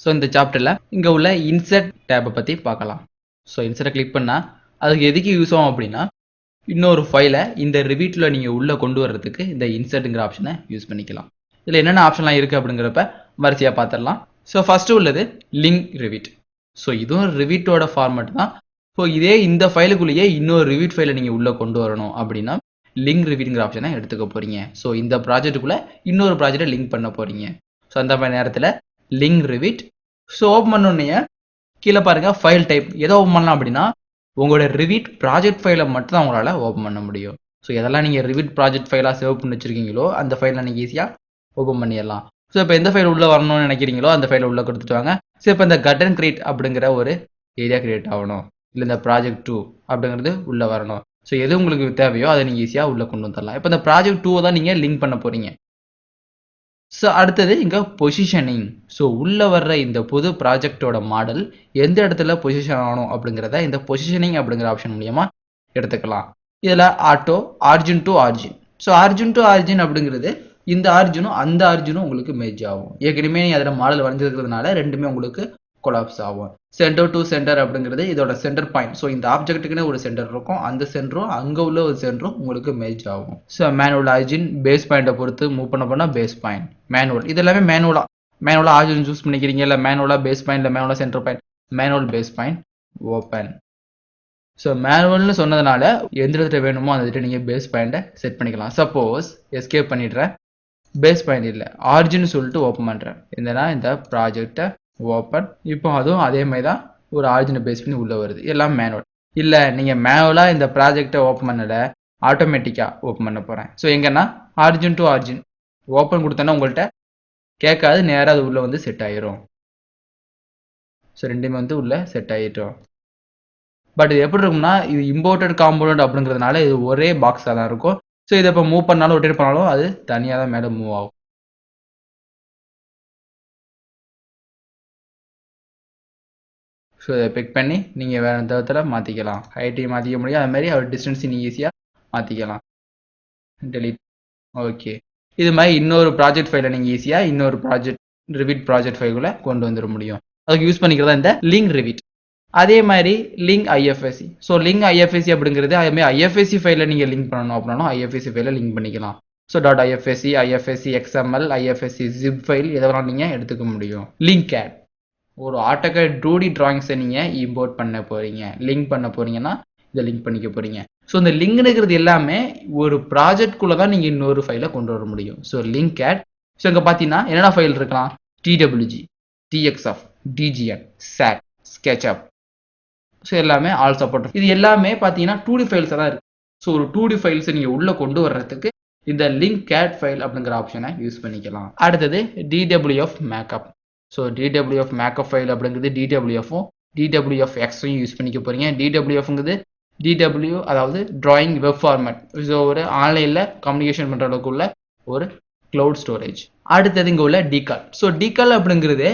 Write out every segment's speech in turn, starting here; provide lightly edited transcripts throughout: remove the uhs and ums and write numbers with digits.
So இந்த சாப்டரில் இங்கே உள்ள இன்சர்ட் டேப்பை பற்றி பார்க்கலாம். ஸோ இன்சர்ட்டை கிளிக் பண்ணால் அதுக்கு எதுக்கு யூஸ் ஆகும் அப்படின்னா, இன்னொரு ஃபைலை இந்த ரிவீட்டில் நீங்கள் உள்ளே கொண்டு வர்றதுக்கு இந்த இன்சர்ட்டுங்கிற ஆப்ஷனை யூஸ் பண்ணிக்கலாம். இதில் என்னென்ன ஆப்ஷன்லாம் இருக்குது அப்படிங்கிறப்ப வரிசையாக பார்த்துடலாம். ஸோ ஃபஸ்ட்டு உள்ளது லிங்க் ரிவீட். ஸோ இதுவும் ரிவீட்டோட ஃபார்மேட் தான். ஸோ இதே இந்த ஃபைலுக்குள்ளேயே இன்னொரு ரிவீட் ஃபைலை நீங்கள் உள்ளே கொண்டு வரணும் அப்படின்னா லிங்க் ரிவீட்ங்கிற ஆப்ஷனை எடுத்துக்க போகிறீங்க. ஸோ இந்த ப்ராஜெக்ட்டுக்குள்ளே இன்னொரு ப்ராஜெக்டை லிங்க் பண்ண போகிறீங்க. ஸோ அந்த மாதிரி நேரத்தில் லிங்க் ரிவீட். ஸோ ஓப்பன் பண்ணோன்னே கீழே பாருங்கள் ஃபைல் டைப் எதை ஓப்பன் பண்ணலாம் அப்படின்னா உங்களோட ரிவீட் ப்ராஜெக்ட் ஃபைலை மட்டும் தான் உங்களால் ஓப்பன் பண்ண முடியும். ஸோ எதெல்லாம் நீங்கள் ரிவீட் ப்ராஜெக்ட் ஃபைலாக சேவ் பண்ணி வச்சுருக்கீங்களோ அந்த ஃபைலை நீங்கள் ஈஸியாக ஓப்பன் பண்ணிடலாம். ஸோ இப்போ எந்த ஃபைல் உள்ளே வரணும்னு நினைக்கிறீங்களோ அந்த ஃபைலை உள்ளே கொடுத்துட்டு வாங்க. ஸோ இப்போ இந்த கட்டன் கிரியேட் அப்படிங்கிற ஒரு ஏரியா கிரியேட் ஆகணும். இல்லை இந்த ப்ராஜெக்ட் 2 அப்படிங்கிறது உள்ளே வரணும். ஸோ எது உங்களுக்கு தேவையோ அதை நீங்கள் ஈஸியாக உள்ளே கொண்டு வந்துடலாம். இப்போ இந்த ப்ராஜெக்ட் 2 தான் நீங்கள் லிங்க் பண்ண போகிறீங்க. ஸோ அடுத்தது இங்கே பொசிஷனிங். ஸோ உள்ளே வர்ற இந்த புது ப்ராஜெக்டோட மாடல் எந்த இடத்துல பொசிஷன் ஆகணும் அப்படிங்கிறத இந்த பொசிஷனிங் அப்படிங்கிற ஆப்ஷன் மூலியமாக எடுத்துக்கலாம். இதில் auto origin to origin. So origin to origin அப்படிங்கிறது இந்த ஆர்ஜினும் அந்த ஆர்ஜினும் உங்களுக்கு மேட்ச் ஆகும். ஏற்கனவே அதில் மாடல் வரைஞ்சிருக்கிறதுனால ரெண்டுமே உங்களுக்கு கொலாப்ஸ் ஆகும். சென்டர் டு சென்டர் அப்படிங்கிறது இதோட சென்டர் பாயிண்ட். ஸோ இந்த ஆப்ஜெக்ட்டுக்குன்னு ஒரு சென்டர் இருக்கும். அந்த சென்டரும் அங்கே உள்ள ஒரு சென்டரும் உங்களுக்கு மேட்ச் ஆகும். ஸோ மேனுவல் ஆர்ஜின் பேஸ் பாயிண்ட்டை பொறுத்து மூவ் பண்ண போனால் பேஸ் பாயிண்ட் மேனுவல் இது எல்லாமே மேனுவலாக ஆர்ஜின் சூஸ் பண்ணிக்கிறீங்க. இல்லை மேனுவலாக பேஸ் பாயிண்ட், இல்லை மேனுவலாக centre point, manual base point open. So மேனுவல்னு சொன்னதுனால எந்த இடத்துல வேணுமோ அந்த இடத்துல நீங்கள் பேஸ் பாயிண்ட்டை செட் பண்ணிக்கலாம். சப்போஸ் எஸ்கேப் பண்ணிடுறேன், பேஸ் பாயிண்ட் இல்லை ஆர்ஜின் சொல்லிட்டு ஓப்பன் பண்ணுறேன். இந்த ப்ராஜெக்டை ஓப்பன். இப்போ அதுவும் அதே மாதிரி தான் ஒரு ஆர்ஜினை பேஸ் பண்ணி உள்ளே வருது. எல்லாம் மேனுவல். இல்லை நீங்கள் மேனுவலாக இந்த ப்ராஜெக்டை ஓப்பன் பண்ணலை, ஆட்டோமேட்டிக்காக ஓப்பன் பண்ண போகிறேன். ஸோ எங்கன்னா ஆர்ஜின் டு ஆர்ஜின் ஓப்பன் கொடுத்தோன்னா உங்கள்கிட்ட கேட்காது, நேராக அது உள்ளே வந்து செட் ஆகிரும். ஸோ ரெண்டுமே வந்து உள்ளே செட் ஆகிட்டோம். பட் இது எப்படி இருக்கும்னா இது இம்போர்ட்டட் காம்போனன்ட் அப்படிங்கிறதுனால இது ஒரே பாக்ஸாக தான் இருக்கும். ஸோ இதை இப்போ மூவ் பண்ணாலும் ரொட்டேட் பண்ணாலும் அது தனியாக தான் மேலே மூவ் ஆகும். ஸோ இதை பிக் பண்ணி நீங்கள் வேறு தவிரத்தில் மாற்றிக்கலாம். ஹைட்டையும் மாற்றிக்க முடியும். அதுமாதிரி அவர் டிஸ்டன்ஸையும் நீங்கள் ஈஸியாக மாற்றிக்கலாம். டெலிட். ஓகே. இது மாதிரி இன்னொரு ப்ராஜெக்ட் ஃபைலை நீங்கள் ஈஸியாக இன்னொரு ரிவீட் ப்ராஜெக்ட் ஃபைலுக்குள்ளே கொண்டு வந்துட முடியும். அதுக்கு யூஸ் பண்ணிக்கிறதா இந்த லிங்க் ரிவீட். அதே மாதிரி link IFSC. So link IFSC அப்படிங்கிறது அதேமாதிரி ஐஎஃப்எஸ்சி ஃபைலில் நீங்கள் லிங்க் பண்ணணும் அப்படின்னாலும் ஐஎஃப்எஸ்சி ஃபைலில் லிங்க் பண்ணிக்கலாம். So .ifsc, IFSC XML, IFSC zip file எதை வேணாலும் நீங்கள் எடுத்துக்க முடியும். Link add. ஒரு ஆட்டோகேட் 2D டிராயிங்ஸை நீங்கள் இம்போர்ட் பண்ண போகிறீங்க, லிங்க் பண்ண போகிறீங்கன்னா இதை லிங்க் பண்ணிக்க போகிறீங்க. ஸோ இந்த லிங்க்னுங்கிறது எல்லாமே ஒரு ப்ராஜெக்ட்குள்ளே தான் நீங்கள் இன்னொரு ஃபைலை கொண்டு வர முடியும். So link add. ஸோ இங்கே பார்த்தீங்கன்னா என்னென்ன ஃபைல் இருக்கலாம், TWG, TXF, DGN, SAT, SketchUp. So எல்லாமே ஆல் சப்போர்ட். இது எல்லாமே பார்த்தீங்கன்னா 2D ஃபைல்ஸாக தான் இருக்குது. ஸோ ஒரு 2D ஃபைல்ஸை நீங்கள் உள்ளே கொண்டு வர்றதுக்கு இந்த லிங்க் ஆட் ஃபைல் அப்படிங்கிற ஆப்ஷனை யூஸ் பண்ணிக்கலாம். அடுத்தது DWF makeup. So DWF makeup file அப்படிங்கிறது DWFும் DWFXையும் யூஸ் பண்ணிக்க போகிறீங்க. DWFங்கிறது DW அதாவது ட்ராயிங் வெப் ஃபார்மேட். ஸோ ஒரு ஆன்லைனில் கம்யூனிகேஷன் பண்ணுற அளவுக்கு உள்ள ஒரு க்ளவுட் ஸ்டோரேஜ். அடுத்தது இங்கே உள்ள டிகால். ஸோ டிகால் அப்படிங்கிறது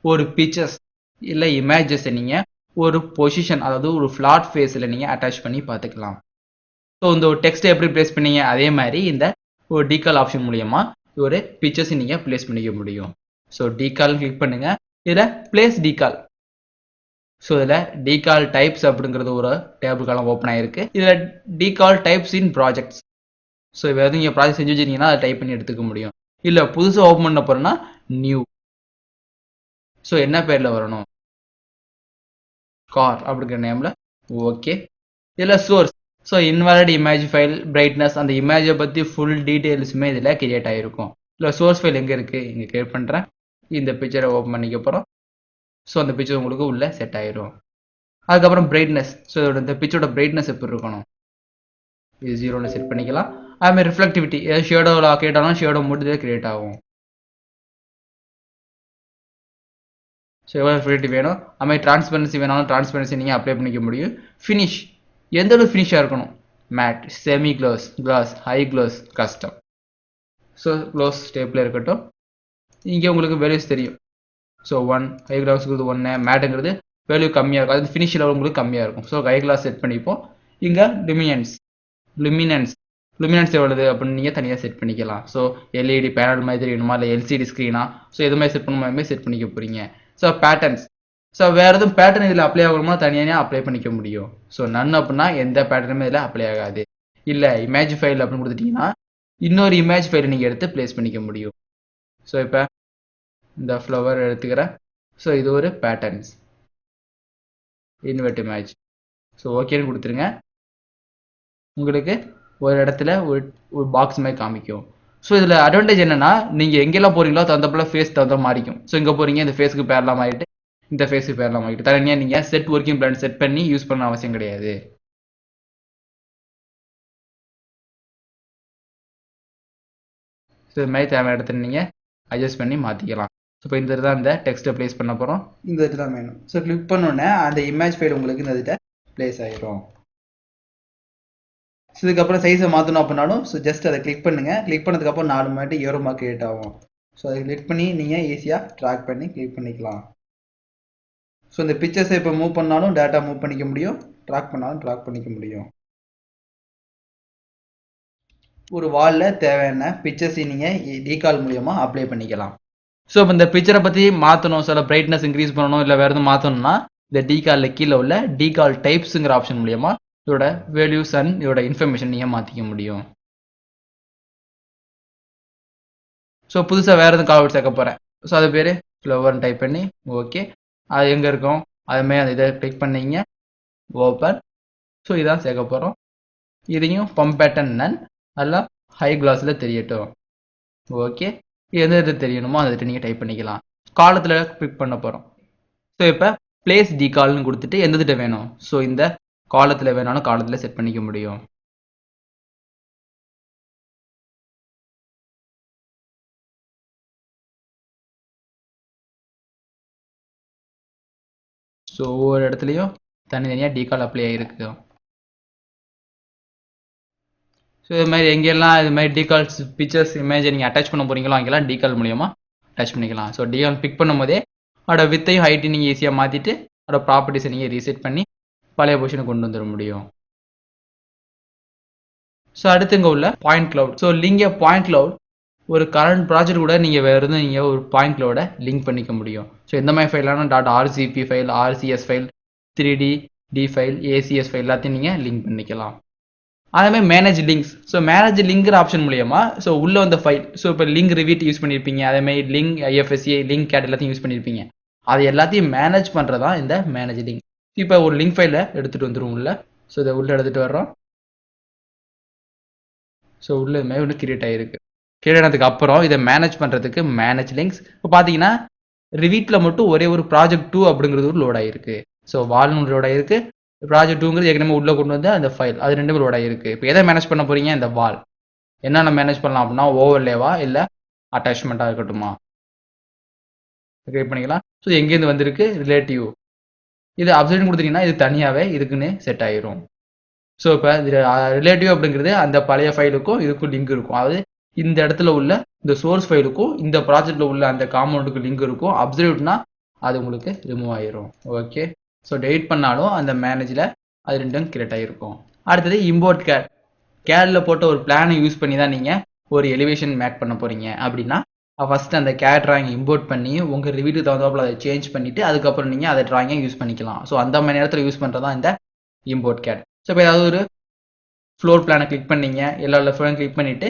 ஒரு பிக்சர்ஸ் இல்லை இமேஜஸை நீங்கள் ஒரு பொசிஷன் அதாவது ஒரு ஃப்ளாட் ஃபேஸில் நீங்கள் அட்டாச் பண்ணி பார்த்துக்கலாம். ஸோ இந்த டெக்ஸ்ட்டை எப்படி ப்ளேஸ் பண்ணீங்க அதே மாதிரி இந்த ஒரு டிகால் ஆப்ஷன் மூலயமா ஒரு பிக்சர்ஸை நீங்கள் ப்ளேஸ் பண்ணிக்க முடியும். ஸோ டிகால் கிளிக் பண்ணுங்க. இதில் பிளேஸ் டிகால். ஸோ இதில் டிகால் டைப்ஸ் அப்படிங்கிறது ஒரு டேபிள் காலம் ஓப்பன் ஆகிருக்கு. இதில் டிகால் டைப்ஸ் இன் ப்ராஜெக்ட்ஸ். ஸோ எதாவது நீங்கள் ப்ராஜெக்ட் செஞ்சு வச்சிருக்கீங்கன்னா அதை டைப் பண்ணி எடுத்துக்க முடியும். இல்லை புதுசாக ஓப்பன் பண்ண போகிறோன்னா நியூ. ஸோ என்ன பேரில் வரணும், கார் அப்படிங்கிற நேமில். ஓகே. இதில் source. So invalid image file brightness அந்த இமேஜை பற்றி ஃபுல் டீட்டெயில்ஸுமே இதில் கிரியேட் ஆகிருக்கும். இல்லை சோர்ஸ் ஃபைல் எங்கே இருக்குது, இங்கே கிரியேட் பண்ணுறேன். இந்த பிக்சரை ஓப்பன் பண்ணிக்க போகிறோம். ஸோ அந்த பிக்சர் உங்களுக்கு உள்ளே செட் ஆகிரும். அதுக்கப்புறம் பிரைட்னஸ். ஸோ இந்த பிக்சரோட பிரைட்னஸ் எப்படி இருக்கணும், இது 0ன்னு செட் பண்ணிக்கலாம். அதுமாதிரி ரிஃப்ளெக்டிவிட்டி ஏதாவது ஷேடோவில் கிரியேட் ஆனாலும் ஷேடோ மட்டும் இதில் கிரியேட் ஆகும். ஸோ எவ்வளோ ரிஃப்ளெக்டிவ் வேணும் அதுமாதிரி டிரான்ஸ்பரன்சி வேணாலும் டிரான்ஸ்பரன்சி நீங்கள் அப்ளை பண்ணிக்க முடியும். ஃபினிஷ் எந்த அளவு ஃபினிஷாக இருக்கணும், matte, semi gloss, gloss, high gloss, custom. So gloss ஸ்டேப்பில் இருக்கட்டும். இங்கே உங்களுக்கு வேல்யூஸ் தெரியும். ஸோ 1 ஹை கிளாஸுங்கிறது 1, மேட்டுங்கிறது வேல்யூ கம்மியாக இருக்கும், அது ஃபினிஷ் லெவல் உங்களுக்கு கம்மியாக இருக்கும். ஸோ ஹை கிளாஸ் செட் பண்ணிப்போம். இங்கே லுமினன்ஸ் எவ்வளவு அப்படின்னு நீங்கள் தனியாக செட் பண்ணிக்கலாம். ஸோ எல்இடி பேனல் மாதிரி வேணுமா இல்லை எல்சிடி ஸ்க்ரீனா, ஸோ எது மாதிரி செட் பண்ணுமா செட் பண்ணிக்க போகிறீங்க. So patterns. ஸோ வேறு எதுவும் பேட்டர்ன் இதில் அப்ளை ஆகணுமா தனியாக அப்ளை பண்ணிக்க முடியும். ஸோ நன் அப்படின்னா எந்த பேட்டர்னுமே இதில் அப்ளை ஆகாது. இல்லை இமேஜ் ஃபைல் அப்படின்னு கொடுத்துட்டிங்கன்னா இன்னொரு இமேஜ் ஃபைலை நீங்கள் எடுத்து ப்ளேஸ் பண்ணிக்க முடியும். ஸோ இப்போ இந்த ஃப்ளவர் எடுத்துக்கிறேன். ஸோ இது ஒரு பேட்டர்ன்ஸ் இன்வெர்ட் இமேஜ். ஸோ ஓகேன்னு கொடுத்துருங்க. உங்களுக்கு ஒரு இடத்துல ஒரு பாக்ஸ் மாதிரி காமிக்கும். ஸோ இதில் அட்வான்டேஜ் என்னன்னா நீங்கள் எங்கெல்லாம் போகிறீங்களோ தகுந்தப்பல ஃபேஸ் தகுந்த மாறிக்கும். ஸோ இங்கே போகிறீங்க இந்த ஃபேஸுக்கு பேரலாம் ஆகிட்டு இந்த ஃபேஸுக்கு பேரலாம் ஆகிட்டு தனியாக நீங்கள் செட் ஒர்க்கிங் பிளான் செட் பண்ணி யூஸ் பண்ண அவசியம் கிடையாது. ஸோ இது மாதிரி தேவையான இடத்துல நீங்கள் அட்ஜஸ்ட் பண்ணி மாற்றிக்கலாம். ஸோ இப்போ இந்த தான் இந்த டெக்ஸ்ட்டை ப்ளேஸ் பண்ண போகிறோம். இந்த இது தான் வேணும். ஸோ கிளிக் பண்ணோன்னே அந்த இமேஜ் ஃபைல் உங்களுக்கு இந்த இதில் ப்ளேஸ் ஆகிரும். ஸோ இதுக்கப்புறம் சைஸை மாற்றணும் அப்படின்னாலும் ஸோ ஜஸ்ட் அதை கிளிக் பண்ணுங்கள். கிளிக் பண்ணதுக்கப்புறம் 4 மாட்டி ஏரோ மார்க் கிரியேட் ஆகும். ஸோ அதை கிளிக் பண்ணி நீங்கள் ஈஸியாக ட்ராக் பண்ணி கிளிக் பண்ணிக்கலாம். ஸோ இந்த பிக்சர்ஸை இப்போ மூவ் பண்ணாலும் டேட்டா மூவ் பண்ணிக்க முடியும், ட்ராக் பண்ணாலும் ட்ராக் பண்ணிக்க முடியும். ஒரு வாலில் தேவையான பிக்சர்ஸை நீங்கள் டீகால் மூலியமாக அப்ளை பண்ணிக்கலாம். ஸோ இப்போ இந்த பிக்சரை பற்றி மாற்றணும், சில பிரைட்னஸ் இன்க்ரீஸ் பண்ணணும், இல்லை வேறு எதுவும் மாற்றணும்னா இந்த டீகாலில் கீழே உள்ள டீகால் டைப்ஸுங்கிற ஆப்ஷன் மூலியமா இதோட வேல்யூஸ் அண்ட் இதோட இன்ஃபர்மேஷன் நீங்கள் மாற்றிக்க முடியும். ஸோ புதுசாக வேறு எதுவும் கால்வர்ட் சேர்க்க போகிறேன். ஸோ அது பேர் ஃப்ளவர்னு டைப் பண்ணி ஓகே. அது எங்கே இருக்கும் அதுமாதிரி அந்த இதை கிளிக் பண்ணிங்க ஓப்பன். ஸோ இதான் சேர்க்க போகிறோம். இதையும் பம்ப் பேட்டர்ன் நன் அதெல்லாம் ஹை கிளாஸில் தெரியட்டும். ஓகே. எந்த இது தெரியணுமோ அதை நீங்கள் டைப் பண்ணிக்கலாம். காலத்தில் கிளிக் பண்ண போகிறோம். ஸோ இப்போ பிளேஸ் டீகால்னு கொடுத்துட்டு எந்த திட்ட வேணும் ஸோ இந்த காலத்தில் வேணாலும் காலத்தில் செட் பண்ணிக்க முடியும். ஸோ ஒவ்வொரு இடத்துலையும் தனித்தனியாக டீகால் அப்ளை ஆகிருக்கு. ஸோ இது மாதிரி எங்கெல்லாம் இது மாதிரி டீகால்ஸ் பிக்சர்ஸ் இமேஜை நீங்கள் அட்டாச் பண்ண போகிறீங்களோ அங்கெல்லாம் டீகால் மூலியமாக அட்டாச் பண்ணிக்கலாம். ஸோ டீகால் பிக் பண்ணும் போதே அதோட வித்தையும் ஹைட்டையும் நீங்கள் ஈஸியாக மாற்றிட்டு அதோட ப்ராப்பர்ட்டிஸை நீங்கள் ரீசெட் பண்ணி பழைய பொசிஷனுக்கு கொண்டு வந்துட முடியும். ஸோ அடுத்து இங்கே உள்ள point cloud. So link point cloud ஒரு கரண்ட் ப்ராஜெக்ட் கூட நீங்கள் வேறு எதுவும் நீங்கள் ஒரு பாயிண்ட் கிளவுட லிங்க் பண்ணிக்க முடியும். ஸோ எந்த மாதிரி ஃபைலான .rcp file, RCS file, 3D D file, ACS file எல்லாத்தையும் நீங்கள் லிங்க் பண்ணிக்கலாம். அதேமாதிரி மேனேஜ் லிங்க்ஸ். ஸோ மேனேஜ் லிங்க்ற ஆப்ஷன் மூலியமா ஸோ உள்ளே வந்த ஃபைல் ஸோ இப்போ லிங்க் ரிவீட் யூஸ் பண்ணியிருப்பீங்க, அதேமாதிரி லிங்க் IFSA லிங்க் கேட் எல்லாத்தையும் யூஸ் பண்ணியிருப்பீங்க. அது எல்லாத்தையும் மேனேஜ் பண்ணுறதா இந்த மேனேஜ் லிங்க். இப்போ ஒரு லிங்க் ஃபைலை எடுத்துகிட்டு வந்துடும் உள்ள. ஸோ இதை உள்ளே எடுத்துகிட்டு வர்றோம். ஸோ உள்ளே இதுமாதிரி ஒன்று கிரியேட் ஆகிருக்கு. கிரியேட் ஆனதுக்கு அப்புறம் இதை மேனேஜ் பண்ணுறதுக்கு மேனேஜ் லிங்க்ஸ். இப்போ பார்த்தீங்கன்னா ரிவீட்டில் மட்டும் ஒரே ஒரு ப்ராஜெக்ட் 2 அப்படிங்கிறது ஒரு லோட் ஆகிருக்கு. ஸோ வால்னு லோட் ஆகிருக்கு, ப்ராஜெக்ட் 2ங்கிறது ஏற்கனவே உள்ளே கொண்டு வந்து அந்த ஃபைல் அது ரெண்டுமே லோட் ஆகிருக்கு. இப்போ எதை மேனேஜ் பண்ண போகிறீங்க இந்த வால் என்னென்ன மேனேஜ் பண்ணலாம் அப்படின்னா ஓவர்லேவா இல்லை அட்டாச்மெண்ட்டாக இருக்கட்டுமா கிரியேட் பண்ணிக்கலாம். ஸோ எங்கேருந்து வந்திருக்கு ரிலேட்டிவ் இது அப்சைட் கொடுத்தீங்கன்னா இது தனியாகவே இதுக்குன்னு செட் ஆகிரும். ஸோ இப்போ ரிலேட்டிவ் அப்படிங்கிறது அந்த பழைய ஃபைலுக்கும் இதுக்கும் லிங்க் இருக்கும். அதாவது இந்த இடத்துல உள்ள இந்த சோர்ஸ் ஃபைலுக்கும் இந்த ப்ராஜெக்டில் உள்ள அந்த காம்பவுண்டுக்கு லிங்க் இருக்கும். அப்சல்யூட்னா அது உங்களுக்கு ரிமூவ் ஆகிரும். ஓகே. ஸோ டெலிட் பண்ணாலும் அந்த மேனேஜில் அது ரெண்டும் கிரியேட் ஆகிருக்கும். அடுத்தது இம்போர்ட் கேட். கேடில் போட்ட ஒரு பிளானை யூஸ் பண்ணி தான் நீங்கள் ஒரு எலிவேஷன் மேக் பண்ண போகிறீங்க அப்படின்னா ஃபஸ்ட்டு அந்த கேட் ட்ராயிங் இம்போர்ட் பண்ணி உங்கள் ரிவ்யூக்கு தகுந்தாப்பில் அதை சேஞ்ச் பண்ணிவிட்டு அதுக்கப்புறம் நீங்கள் அதை ட்ராயிங்கை யூஸ் பண்ணிக்கலாம். ஸோ அந்த மாதிரி நேரத்தில் யூஸ் பண்ணுறது தான் இந்த இம்போர்ட் கேட். ஸோ இப்போ ஏதாவது ஒரு ஃப்ளோர் பிளானை கிளிக் பண்ணீங்க, எல்லா லெஃப்ட்லையும் கிளிக் பண்ணிவிட்டு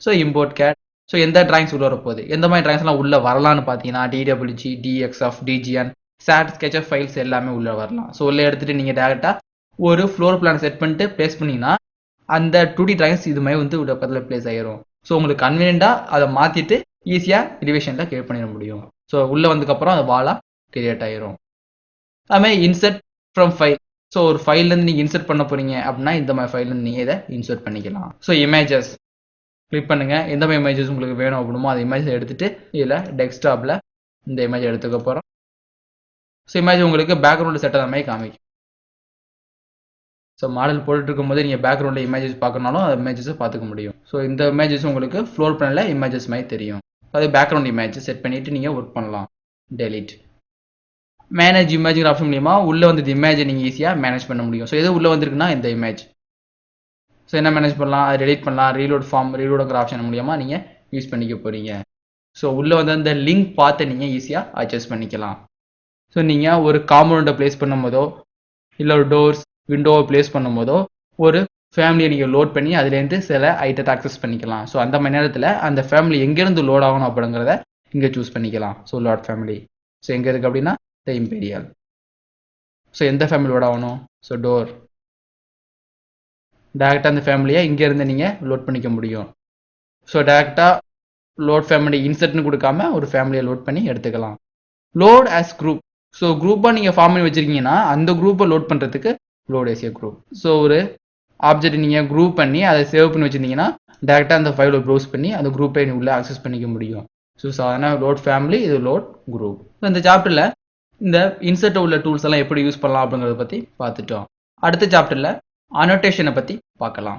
ஸோ இம்போர்ட் கேட். ஸோ எந்த ட்ராயிங்ஸ் உள்ள வரப்போகுது எந்த மாதிரி ட்ராயிங்ஸ்லாம் உள்ளே வரலான்னு பார்த்தீங்கன்னா DWG, DXF, DGN, SAT, SketchUp files எல்லாமே உள்ளே வரலாம். ஸோ உள்ளே எடுத்துகிட்டு நீங்கள் டேரெக்டாக ஒரு ஃப்ளோர் பிளான் செட் பண்ணிட்டு ப்ளேஸ் பண்ணிங்கன்னா அந்த 2D ட்ராயிங்ஸ் இது மாதிரி வந்து உள்ள பக்கத்தில் ப்ளேஸ் ஆகிரும். ஸோ உங்களுக்கு கன்வீனியண்ட்டாக அதை மாற்றிட்டு ஈஸியாக எலிவேஷனில் கிரியேட் பண்ணிட முடியும். ஸோ உள்ளே வந்ததுக்கப்புறம் அது வாலாக கிரியேட் ஆகிரும். அதுமாதிரி இன்சர்ட் ஃப்ரம் ஃபைல். ஸோ ஒரு ஃபைல்லேருந்து நீங்கள் இன்சர்ட் பண்ண போகிறீங்க அப்படின்னா இந்த மாதிரி ஃபைல்லேருந்து நீங்கள் இதை இன்சர்ட் பண்ணிக்கலாம். ஸோ இமேஜஸ் கிளிக் பண்ணுங்கள். எந்த மாதிரி இமேஜஸ் உங்களுக்கு வேணும் அப்படிமோ அந்த இமேஜை எடுத்துகிட்டு இதில் டெஸ்க்டாப்பில் இந்த இமேஜை எடுத்துக்க போகிறோம். ஸோ இமேஜ் உங்களுக்கு பேக்ரவுண்டு செட் ஆன மாதிரி காமிக்கும். ஸோ மாடல் போட்டுட்டு இருக்கும்போது நீங்கள் பேக்ரவுண்டில் இமேஜஸ் பார்க்கணுனாலும் அந்த இமேஜஸை பார்த்துக்க முடியும். ஸோ இந்த இமேஜஸ் உங்களுக்கு ஃப்ளோர் பிளானில் இமேஜஸ் மாதிரி தெரியும். அது பேக்ரவுண்ட் இமேஜ் செட் பண்ணிவிட்டு நீங்கள் ஒர்க் பண்ணலாம். டெலிட். மேனேஜ் இமேஜிங்கிற ஆப்ஷன் மூலியமா உள்ளே வந்து இமேஜை நீங்கள் ஈஸியாக மேனேஜ் பண்ண முடியும். ஸோ எது உள்ளே வந்திருக்குன்னா இந்த இமேஜ். ஸோ என்ன மேனேஜ் பண்ணலாம், அது டெலிட் பண்ணலாம். ரீலோட் ஃபார்ம் ரீலோடுங்கிற ஆப்ஷன் மூலியமா நீங்கள் யூஸ் பண்ணிக்க போகிறீங்க. ஸோ உள்ளே வந்து அந்த லிங்க் பார்த்து நீங்கள் ஈஸியாக அட்ஜஸ்ட் பண்ணிக்கலாம். ஸோ நீங்கள் ஒரு காம்பவுண்டை ப்ளேஸ் பண்ணும் போதோ இல்லை ஒரு டோர்ஸ் விண்டோவை ப்ளேஸ் பண்ணும் போதோ ஒரு ஃபேமிலியை நீங்கள் லோட் பண்ணி அதுலேருந்து சில ஐட்டத்தை அக்சஸ் பண்ணிக்கலாம். ஸோ அந்த மணி நேரத்தில் அந்த ஃபேமிலி எங்கேருந்து லோட் ஆகணும் அப்படிங்கிறத இங்கே சூஸ் பண்ணிக்கலாம். So lot family. ஸோ எங்கே இருக்குது அப்படின்னா த இம்பீரியல். ஸோ எந்த ஃபேமிலி லோட் ஆகணும்? So door. டேரெக்டாக அந்த ஃபேமிலியை இங்கேருந்து நீங்கள் லோட் பண்ணிக்க முடியும். ஸோ டேரெக்டாக லோட் ஃபேமிலி இன்சர்ட்னு கொடுக்காம ஒரு ஃபேமிலியை லோட் பண்ணி எடுத்துக்கலாம். Load as group. ஸோ குரூப்பாக நீங்கள் ஃபார்ம் பண்ணி வச்சுருக்கீங்கன்னா அந்த குரூப்பை லோட் பண்ணுறதுக்கு load as a group. So ஒரு ஆப்ஜெக்ட் நீங்கள் குரூப் பண்ணி அதை சேவ் பண்ணி வச்சுருந்தீங்கன்னா டேரெக்டாக அந்த ஃபைலை ப்ரௌஸ் பண்ணி அந்த குரூப்பை நீ உள்ளே ஆக்சஸ் பண்ணிக்க முடியும். ஸோ அதனால் லோட் ஃபேமிலி, இது லோட் குரூப். ஸோ இந்த சாப்டரில் இந்த இன்சர்ட் உள்ள டூல்ஸ் எல்லாம் எப்படி யூஸ் பண்ணலாம் அப்படிங்கிறத பற்றி பார்த்துட்டோம். அடுத்த சாப்டரில் அனோட்டேஷனை பற்றி பார்க்கலாம்.